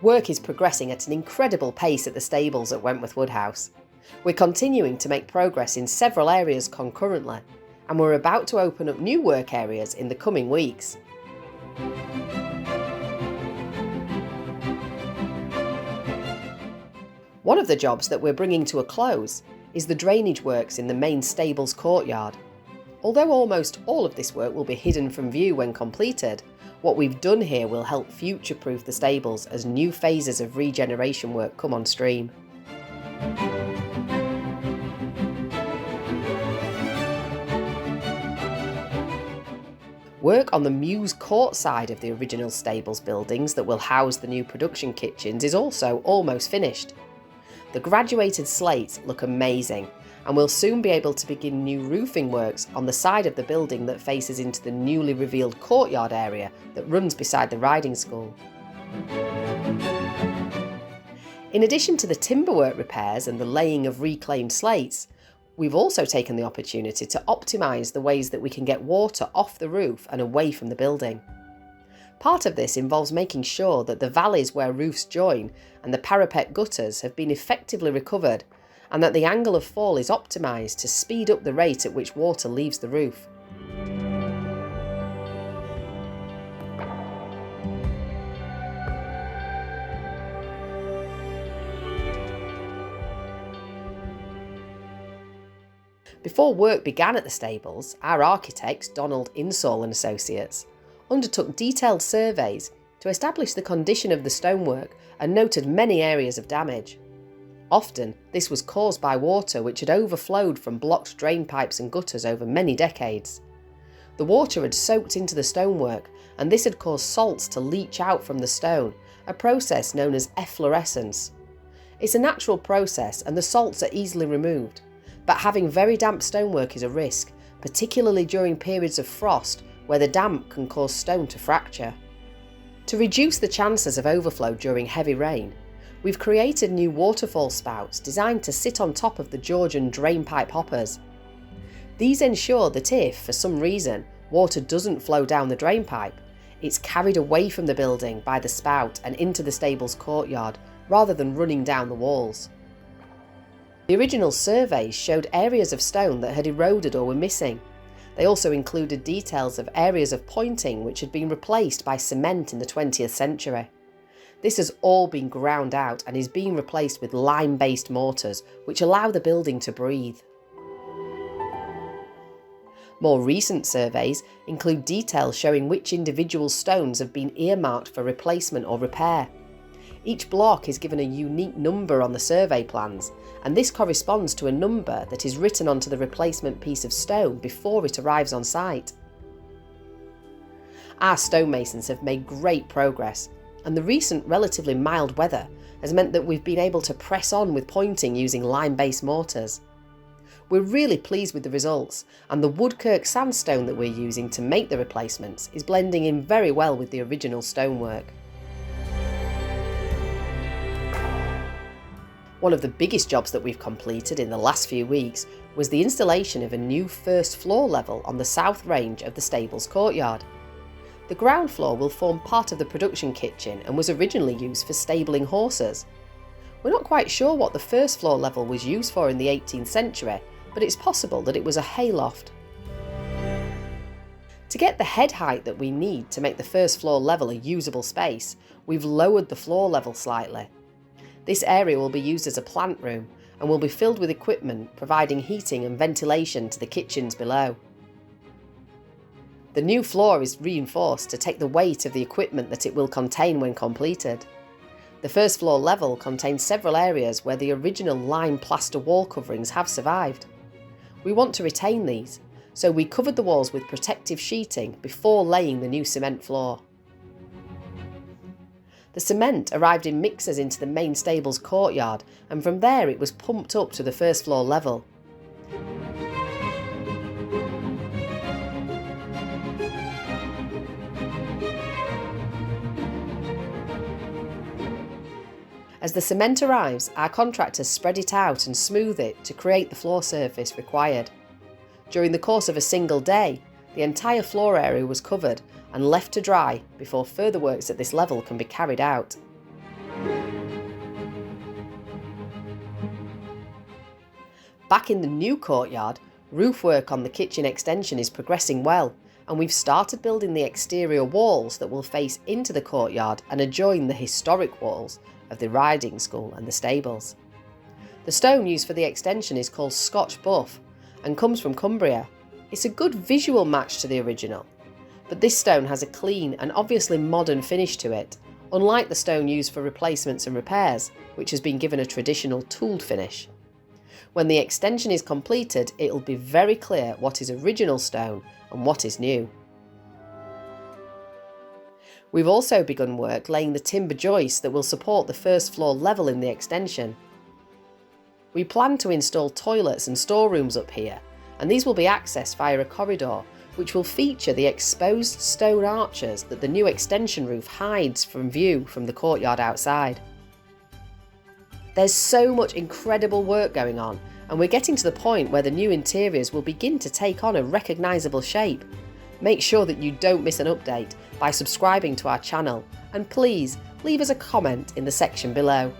Work is progressing at an incredible pace at the stables at Wentworth Woodhouse. We're continuing to make progress in several areas concurrently, and we're about to open up new work areas in the coming weeks. One of the jobs that we're bringing to a close is the drainage works in the main stables courtyard. Although almost all of this work will be hidden from view when completed, what we've done here will help future-proof the stables as new phases of regeneration work come on stream. Work on the Mews Court side of the original stables buildings that will house the new production kitchens is also almost finished. The graduated slates look amazing, and we'll soon be able to begin new roofing works on the side of the building that faces into the newly revealed courtyard area that runs beside the riding school. In addition to the timberwork repairs and the laying of reclaimed slates, we've also taken the opportunity to optimise the ways that we can get water off the roof and away from the building. Part of this involves making sure that the valleys where roofs join and the parapet gutters have been effectively recovered, and that the angle of fall is optimised to speed up the rate at which water leaves the roof. Before work began at the stables, our architects, Donald Insall and Associates, undertook detailed surveys to establish the condition of the stonework and noted many areas of damage. Often, this was caused by water which had overflowed from blocked drain pipes and gutters over many decades. The water had soaked into the stonework, and this had caused salts to leach out from the stone, a process known as efflorescence. It's a natural process and the salts are easily removed, but having very damp stonework is a risk, particularly during periods of frost where the damp can cause stone to fracture. To reduce the chances of overflow during heavy rain, we've created new waterfall spouts designed to sit on top of the Georgian drain pipe hoppers. These ensure that if, for some reason, water doesn't flow down the drain pipe, it's carried away from the building by the spout and into the stable's courtyard, rather than running down the walls. The original surveys showed areas of stone that had eroded or were missing. They also included details of areas of pointing which had been replaced by cement in the 20th century. This has all been ground out and is being replaced with lime-based mortars, which allow the building to breathe. More recent surveys include details showing which individual stones have been earmarked for replacement or repair. Each block is given a unique number on the survey plans, and this corresponds to a number that is written onto the replacement piece of stone before it arrives on site. Our stonemasons have made great progress, and the recent relatively mild weather has meant that we've been able to press on with pointing using lime-based mortars. We're really pleased with the results, and the Woodkirk sandstone that we're using to make the replacements is blending in very well with the original stonework. One of the biggest jobs that we've completed in the last few weeks was the installation of a new first floor level on the south range of the stables courtyard. The ground floor will form part of the production kitchen and was originally used for stabling horses. We're not quite sure what the first floor level was used for in the 18th century, but it's possible that it was a hayloft. To get the head height that we need to make the first floor level a usable space, we've lowered the floor level slightly. This area will be used as a plant room and will be filled with equipment providing heating and ventilation to the kitchens below. The new floor is reinforced to take the weight of the equipment that it will contain when completed. The first floor level contains several areas where the original lime plaster wall coverings have survived. We want to retain these, so we covered the walls with protective sheeting before laying the new cement floor. The cement arrived in mixers into the main stables courtyard, and from there it was pumped up to the first floor level. As the cement arrives, our contractors spread it out and smooth it to create the floor surface required. During the course of a single day, the entire floor area was covered and left to dry before further works at this level can be carried out. Back in the new courtyard, roof work on the kitchen extension is progressing well, and we've started building the exterior walls that will face into the courtyard and adjoin the historic walls of the riding school and the stables. The stone used for the extension is called Scotch Buff and comes from Cumbria. It's a good visual match to the original, but this stone has a clean and obviously modern finish to it, unlike the stone used for replacements and repairs, which has been given a traditional tooled finish. When the extension is completed, it'll be very clear what is original stone and what is new. We've also begun work laying the timber joists that will support the first floor level in the extension. We plan to install toilets and storerooms up here, and these will be accessed via a corridor which will feature the exposed stone arches that the new extension roof hides from view from the courtyard outside. There's so much incredible work going on, and we're getting to the point where the new interiors will begin to take on a recognisable shape. Make sure that you don't miss an update by subscribing to our channel, and please leave us a comment in the section below.